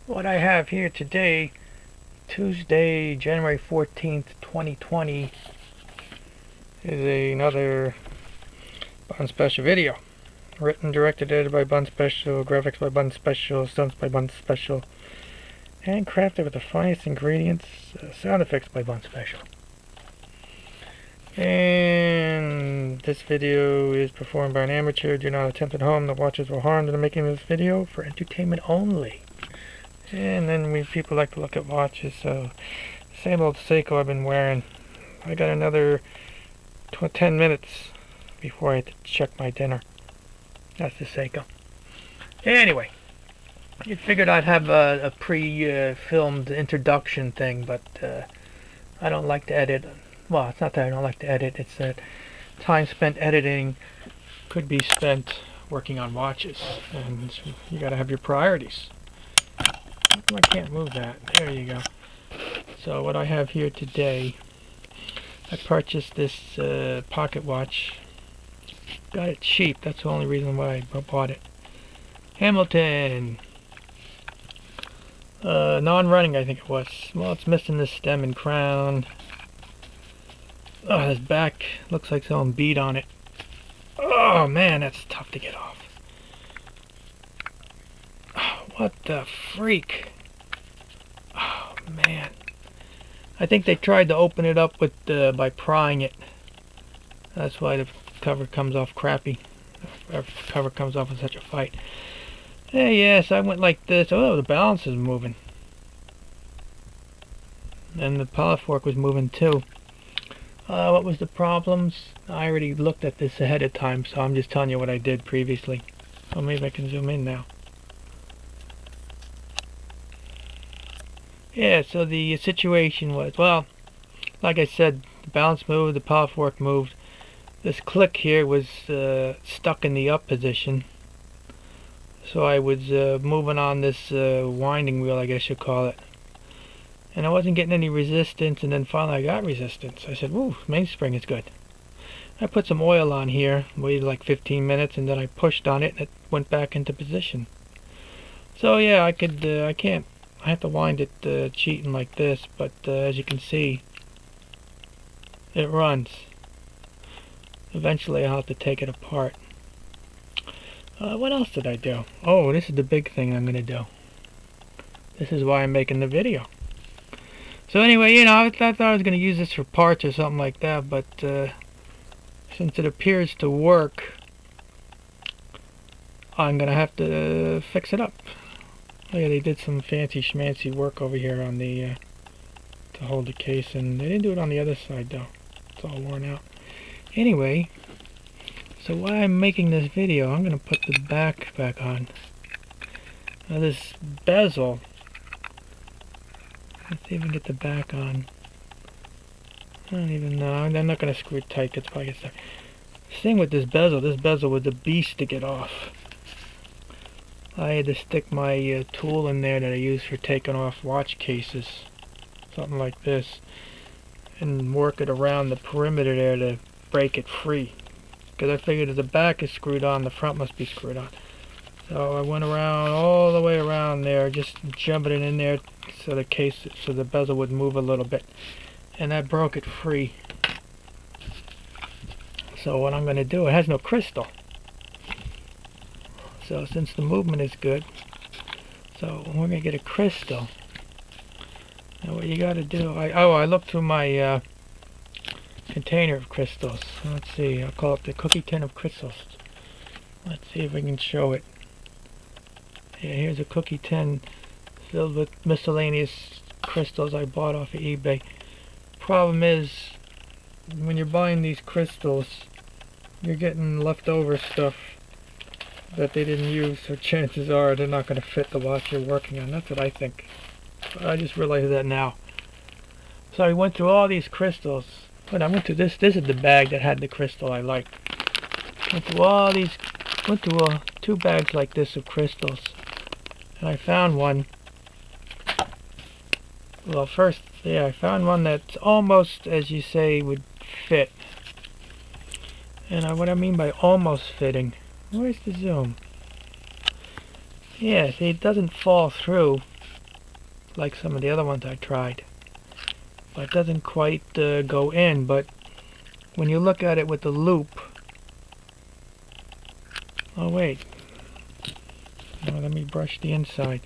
What I have here today, Tuesday, January 14th, 2020, is another Bun Special video. Written, directed, edited by Bun Special, graphics by Bun Special, stunts by Bun Special, and crafted with the finest ingredients, sound effects by Bun Special. And this video is performed by an amateur. Do not attempt at home. The watches were harmed in the making of this video for entertainment only. And then people like to look at watches, so same old Seiko I've been wearing. I got another 10 minutes before I have to check my dinner. That's the Seiko. Anyway, I figured I'd have a pre-filmed introduction thing, but I don't like to edit. Well, it's not that I don't like to edit, it's that time spent editing could be spent working on watches, and you gotta have your priorities. I can't move that. There you go. So what I have here today, I purchased this pocket watch. Got it cheap. That's the only reason why I bought it. Hamilton. Non-running, I think it was. Well, it's missing this stem and crown. Oh, this back looks like someone beat on it. Oh man, that's tough to get off. Oh, what the freak? Oh man, I think they tried to open it up with by prying it. That's why the cover comes off crappy. The cover comes off in such a fight. Hey, yes, I went like this. Oh, the balance is moving, and the pilot fork was moving too. What was the problems? I already looked at this ahead of time, so I'm just telling you what I did previously. Oh, maybe I can zoom in now. Yeah, so the situation was, well, like I said, the balance moved, the pilot fork moved. This click here was stuck in the up position. So I was moving on this winding wheel, I guess you call it. And I wasn't getting any resistance, and then finally I got resistance. I said, "Ooh, mainspring is good." I put some oil on here, waited like 15 minutes, and then I pushed on it, and it went back into position. So yeah, I have to wind it cheating like this, but as you can see, it runs. Eventually I'll have to take it apart. What else did I do? Oh, this is the big thing I'm going to do. This is why I'm making the video. So anyway, you know, I thought I was going to use this for parts or something like that, but since it appears to work, I'm going to have to fix it up. Oh yeah, they did some fancy schmancy work over here on the to hold the case, and they didn't do it on the other side though. It's all worn out. Anyway, so while I'm making this video, I'm going to put the back on. Now this bezel, let's see if we can get the back on. I don't even know. I'm not going to screw it tight. It's probably stuck. The thing with this bezel was a beast to get off. I had to stick my tool in there that I use for taking off watch cases, something like this, and work it around the perimeter there to break it free. Because I figured if the back is screwed on, the front must be screwed on. So I went around all the way around there, just jumping it in there so the bezel would move a little bit, and that broke it free. So what I'm going to do, it has no crystal. So since the movement is good, so we're going to get a crystal. Now what you got to do, I looked through my container of crystals. Let's see, I'll call it the cookie tin of crystals. Let's see if we can show it. Yeah, here's a cookie tin filled with miscellaneous crystals I bought off of eBay. Problem is, when you're buying these crystals, you're getting leftover stuff that they didn't use, so chances are they're not going to fit the watch you're working on. That's what I think. But I just realized that now. So I went through all these crystals. But I went through this. This is the bag that had the crystal I liked. Went through 2 bags like this of crystals, and I found one. Well, first, yeah, I found one that's almost, as you say, would fit. And what I mean by almost fitting, where's the zoom? Yeah, see, it doesn't fall through. like some of the other ones I tried. But it doesn't quite go in, but when you look at it with the loop... Oh wait. Now let me brush the inside.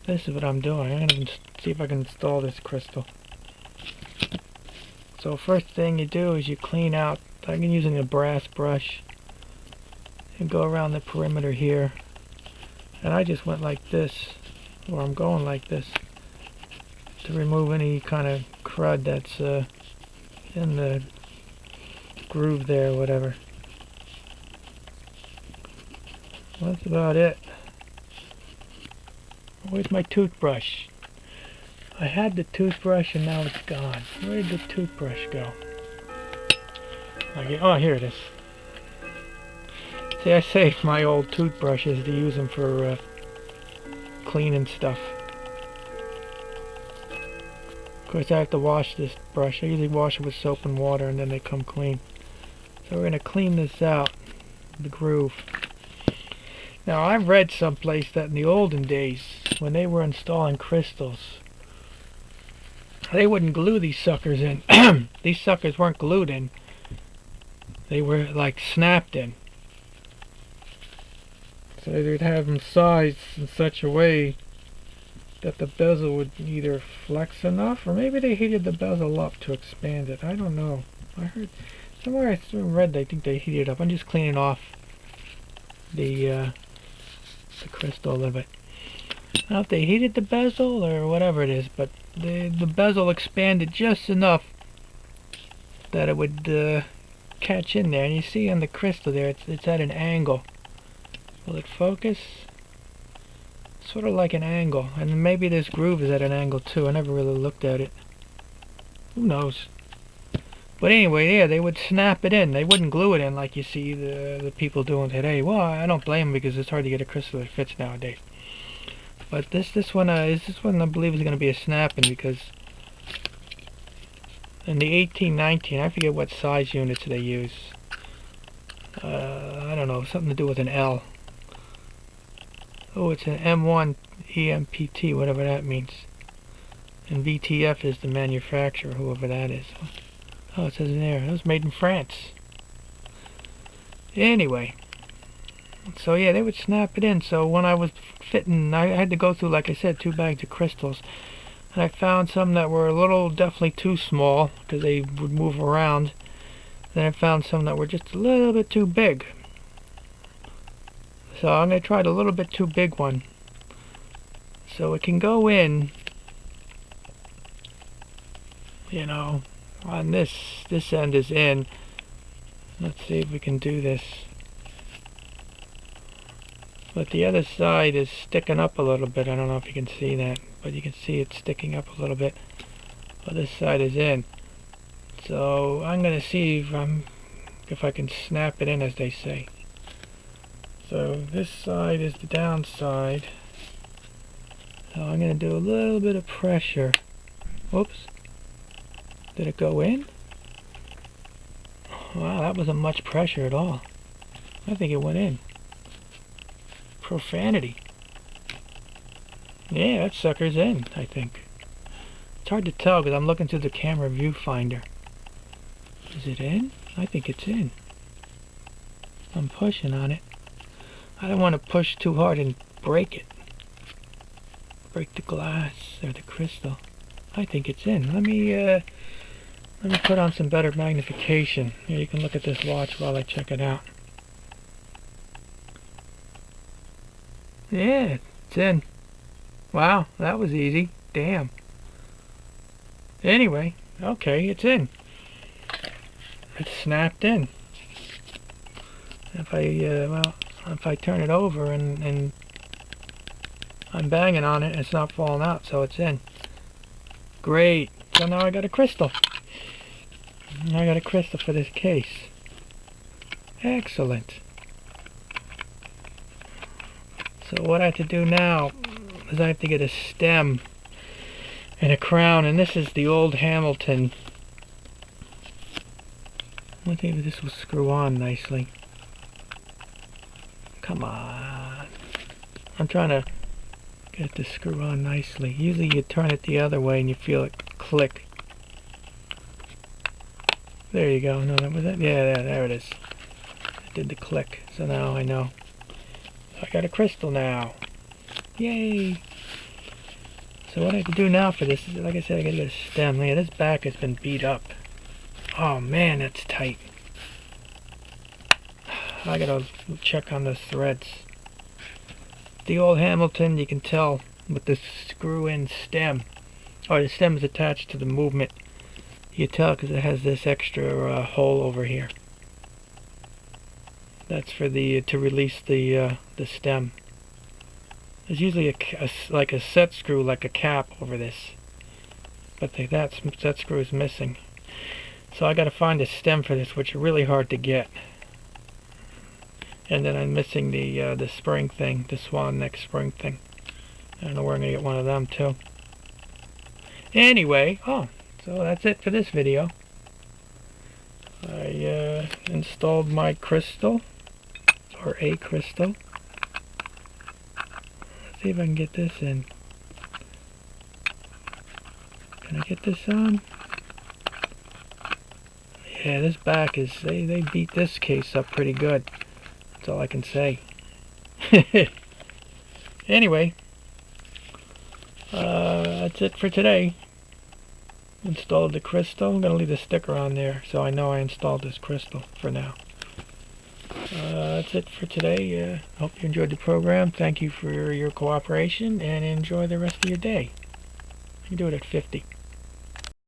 This is what I'm doing. I'm going to see if I can install this crystal. So first thing you do is you clean out. I'm using a brass brush. And go around the perimeter here. And I just went like this. Or I'm going like this. To remove any kind of crud that's in the groove there, or whatever. Well, that's about it. Where's my toothbrush? I had the toothbrush and now it's gone. Where did the toothbrush go? Oh, here it is. See, I saved my old toothbrushes to use them for cleaning stuff. Of course, I have to wash this brush. I usually wash it with soap and water and then they come clean. So we're going to clean this out, the groove. Now, I've read someplace that in the olden days, when they were installing crystals, they wouldn't glue these suckers in. These suckers weren't glued in. They were like snapped in. So they'd have them sized in such a way that the bezel would either flex enough, or maybe they heated the bezel up to expand it. I don't know. I heard somewhere I read they think they heated it up. I'm just cleaning off the crystal a little bit. I don't know if they heated the bezel or whatever it is, but the bezel expanded just enough that it would catch in there. And you see on the crystal there, it's at an angle. Will it focus? Sort of like an angle. And maybe this groove is at an angle too. I never really looked at it. Who knows? But anyway, yeah, they would snap it in. They wouldn't glue it in like you see the people doing today. Well, I don't blame them because it's hard to get a crystal that fits nowadays. But this one I believe is going to be a snapping, because in the 1819, I forget what size units they use. I don't know, something to do with an L. Oh, it's an M1 EMPT, whatever that means. And VTF is the manufacturer, whoever that is. Oh, it says in there, it was made in France. Anyway, so yeah, they would snap it in. So when I was fitting, I had to go through, like I said, 2 bags of crystals. And I found some that were a little, definitely too small, because they would move around. Then I found some that were just a little bit too big. So I'm going to try the little bit too big one. So it can go in, you know, on this end is in. Let's see if we can do this. But the other side is sticking up a little bit. I don't know if you can see that, but you can see it sticking up a little bit. But this side is in. So I'm going to see if I can snap it in, as they say. So this side is the downside. So I'm going to do a little bit of pressure. Whoops. Did it go in? Wow, that wasn't much pressure at all. I think it went in. Profanity. Yeah, that sucker's in, I think. It's hard to tell because I'm looking through the camera viewfinder. Is it in? I think it's in. I'm pushing on it. I don't want to push too hard and break it. Break the glass or the crystal. I think it's in. Let me put on some better magnification. Here, you can look at this watch while I check it out. Yeah, it's in. Wow, that was easy. Damn. Anyway, okay, it's in. It's snapped in. If I turn it over and I'm banging on it, it's not falling out, so it's in. Great. So now I got a crystal. I got a crystal for this case. Excellent. So what I have to do now is I have to get a stem and a crown, and this is the old Hamilton. I think this will screw on nicely. Come on. I'm trying to Get the screw on nicely. Usually you turn it the other way and you feel it click. There you go. No, that was it. Yeah, there it is. It did the click. So now I know. I got a crystal now. Yay! So what I can do now for this is, like I said, I gotta get a stem. Yeah, this back has been beat up. Oh man, that's tight. I gotta check on the threads. The old Hamilton, you can tell with the screw-in stem. Oh, the stem is attached to the movement. You tell because it has this extra hole over here. That's for the to release the stem. There's usually like a set screw, like a cap over this, but that screw is missing. So I got to find a stem for this, which is really hard to get. And then I'm missing the spring thing, the swan neck spring thing. I don't know where I'm gonna get one of them too. Anyway, so that's it for this video. I installed my crystal, or a crystal. Let's see if I can get this in. Can I get this on? Yeah, this back is, they beat this case up pretty good. That's all I can say. Anyway, that's it for today. Installed the crystal. I'm going to leave the sticker on there so I know I installed this crystal for now. That's it for today. Hope you enjoyed the program. Thank you for your cooperation and enjoy the rest of your day. You can do it at 50.